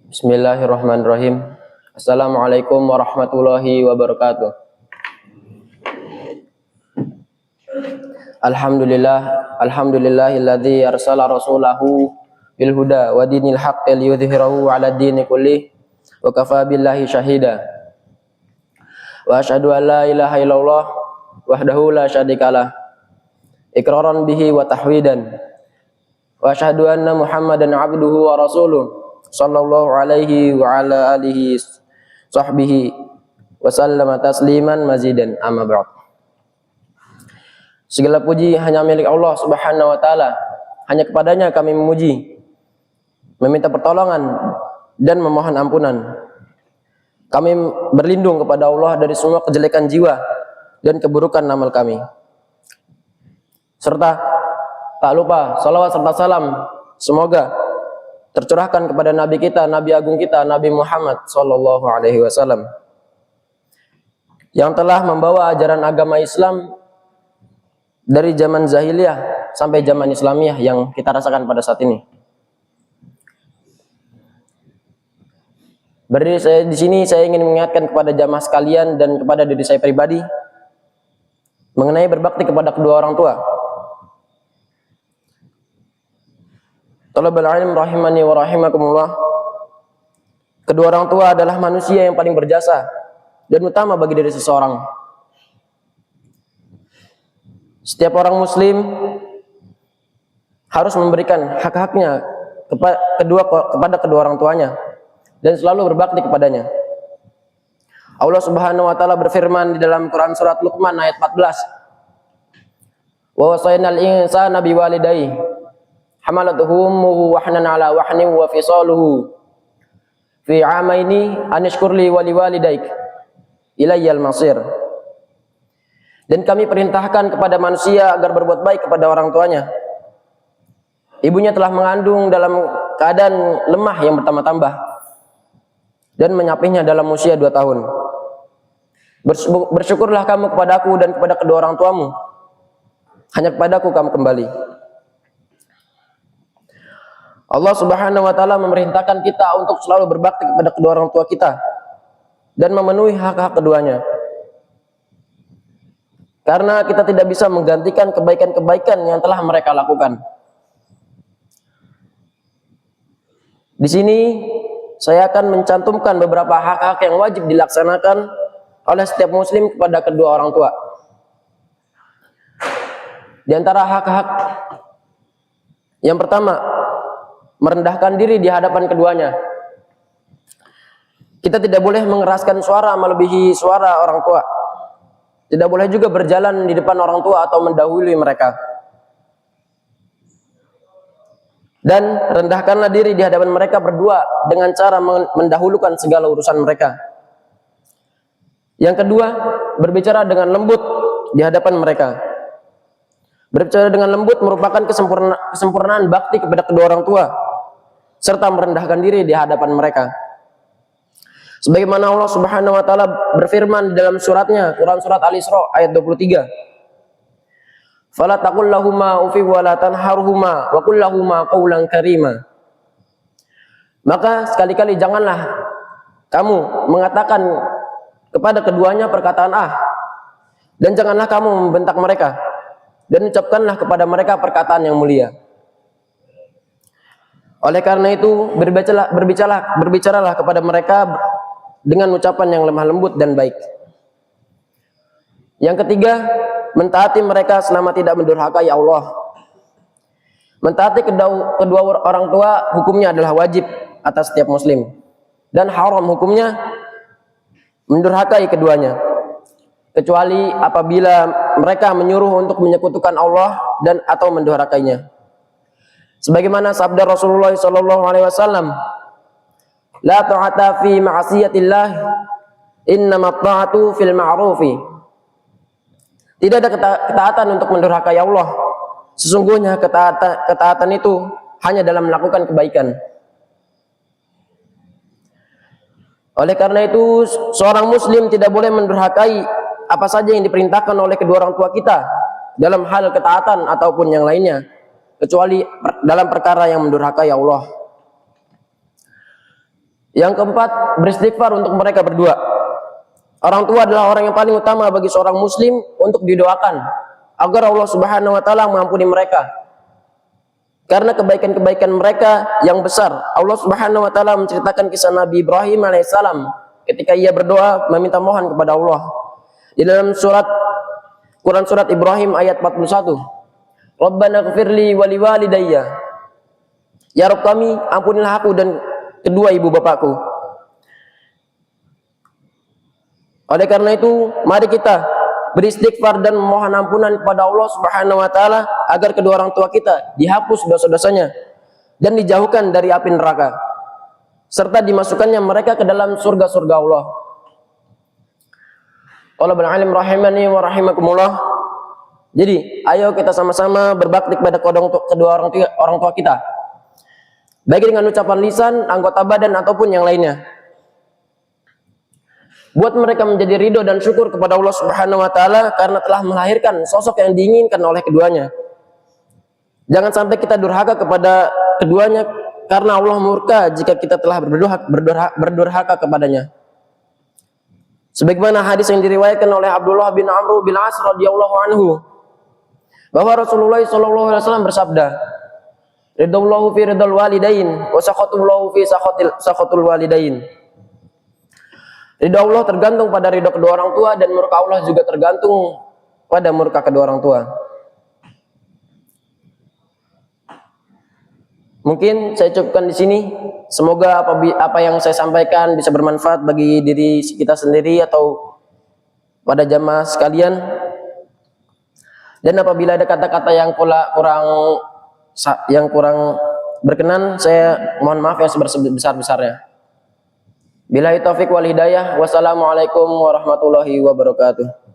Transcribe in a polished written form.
Bismillahirrahmanirrahim. Assalamualaikum warahmatullahi wabarakatuh. Alhamdulillahilladzi arsala rasulahu bil huda wa dinil haqqi liyudhhirahu 'ala dini kullih wa kafa billahi syahida. Wa asyhadu an la ilaha illallah wahdahu la syarikalah iqraran bihi wa tahwidan. Wa asyhadu anna Muhammadan 'abduhu wa rasuluh sallallahu alaihi wa ala alihi sahbihi wa sallama tasliman mazidan, amma ba'd. Segala puji hanya milik Allah Subhanahu wa taala. Hanya kepadanya kami memuji, meminta pertolongan dan memohon ampunan. Kami berlindung kepada Allah dari semua kejelekan jiwa dan keburukan amal kami. Serta tak lupa salawat serta salam semoga tercurahkan kepada Nabi kita, Nabi agung kita, Nabi Muhammad sallallahu alaihi wasallam, yang telah membawa ajaran agama Islam dari zaman jahiliyah sampai zaman Islamiyah yang kita rasakan pada saat ini. Berdiri saya di sini, saya ingin mengingatkan kepada jamaah sekalian dan kepada diri saya pribadi mengenai berbakti kepada kedua orang tua. Talabul ilm rahimani wa rahimakumullah. Kedua orang tua adalah manusia yang paling berjasa dan utama bagi diri seseorang. Setiap orang muslim harus memberikan hak-haknya kepada kedua orang tuanya dan selalu berbakti kepadanya. Allah Subhanahu wa taala berfirman di dalam Quran surat Luqman ayat 14. Wa wasaynal insana biwalidayhi hamalatuhu ummuhu wahnan ala wahnin wa fisaluhu fi 'amaini an ishkurli wa liwalidayk ilayyal masir. Dan kami perintahkan kepada manusia agar berbuat baik kepada orang tuanya. Ibunya telah mengandung dalam keadaan lemah yang bertambah-tambah dan menyapihnya dalam usia 2 tahun. Bersyukurlah kamu kepadaku dan kepada kedua orang tuamu. Hanya kepadaku kamu kembali. Allah Subhanahu wa taala memerintahkan kita untuk selalu berbakti kepada kedua orang tua kita dan memenuhi hak-hak keduanya. Karena kita tidak bisa menggantikan kebaikan-kebaikan yang telah mereka lakukan. Di sini saya akan mencantumkan beberapa hak-hak yang wajib dilaksanakan oleh setiap muslim kepada kedua orang tua. Di antara hak-hak yang pertama, merendahkan diri di hadapan keduanya. Kita tidak boleh mengeraskan suara melebihi suara orang tua. Tidak boleh juga berjalan di depan orang tua atau mendahului mereka. Dan rendahkanlah diri di hadapan mereka berdua dengan cara mendahulukan segala urusan mereka. Yang kedua, berbicara dengan lembut di hadapan mereka. Berbicara dengan lembut merupakan kesempurnaan bakti kepada kedua orang tua, serta merendahkan diri di hadapan mereka. Sebagaimana Allah Subhanahu wa taala berfirman dalam suratnya, Quran surat Al-Isra ayat 23. Fala taqul lahumā uffin wa la tanharhumā wa qul lahumā qawlan karīmā. Maka sekali-kali janganlah kamu mengatakan kepada keduanya perkataan dan janganlah kamu membentak mereka dan ucapkanlah kepada mereka perkataan yang mulia. Oleh karena itu berbicaralah kepada mereka dengan ucapan yang lemah lembut dan baik. Yang ketiga, mentaati mereka selama tidak mendurhakai Allah. Mentaati kedua orang tua hukumnya adalah wajib atas setiap muslim dan haram hukumnya mendurhakai keduanya, kecuali apabila mereka menyuruh untuk menyekutukan Allah dan atau mendurhakainya. Sebagaimana sabda Rasulullah sallallahu alaihi wasallam, la ta'ata fi ma'siyatillah, innamat ta'atu fil ma'rufi. Tidak ada ketaatan untuk mendurhakai Allah. Sesungguhnya ketaatan itu hanya dalam melakukan kebaikan. Oleh karena itu, seorang muslim tidak boleh mendurhakai apa saja yang diperintahkan oleh kedua orang tua kita dalam hal ketaatan ataupun yang lainnya, kecuali dalam perkara yang mendurhakai Allah. Yang keempat, beristighfar untuk mereka berdua. Orang tua adalah orang yang paling utama bagi seorang muslim untuk didoakan agar Allah Subhanahu wa taala mengampuni mereka. Karena kebaikan-kebaikan mereka yang besar. Allah Subhanahu wa taala menceritakan kisah Nabi Ibrahim alaihissalam ketika ia berdoa meminta mohon kepada Allah. Di dalam Quran surat Ibrahim ayat 41. Rabbana ighfirli wa liwalidayya. Ya Rabb kami, ampunilah aku dan kedua ibu bapakku. Oleh karena itu, mari kita beristighfar dan memohon ampunan kepada Allah Subhanahu wa taala agar kedua orang tua kita dihapus dosa-dosanya dan dijauhkan dari api neraka serta dimasukkannya mereka ke dalam surga-surga Allah. Talabul alim rahimani wa rahimakumullah. Jadi, ayo kita sama-sama berbakti kepada kedua orang tua kita. Baik dengan ucapan lisan, anggota badan ataupun yang lainnya. Buat mereka menjadi ridho dan syukur kepada Allah Subhanahu wa taala karena telah melahirkan sosok yang diinginkan oleh keduanya. Jangan sampai kita durhaka kepada keduanya karena Allah murka jika kita telah berdurhaka kepadanya. Sebagaimana hadis yang diriwayatkan oleh Abdullah bin Amr bin As radhiyallahu anhu bahwa Rasulullah sallallahu alaihi wasallam bersabda, "Ridallahu fi ridal walidain wa sakhatullahu fi sakhatul walidain." Ridha Allah tergantung pada ridha kedua orang tua dan murka Allah juga tergantung pada murka kedua orang tua. Mungkin saya cukupkan di sini. Semoga apa yang saya sampaikan bisa bermanfaat bagi diri kita sendiri atau pada jamaah sekalian. Dan apabila ada kata-kata yang kurang berkenan, saya mohon maaf yang sebesar-besarnya. Billahi taufiq wal hidayah. Wassalamualaikum warahmatullahi wabarakatuh.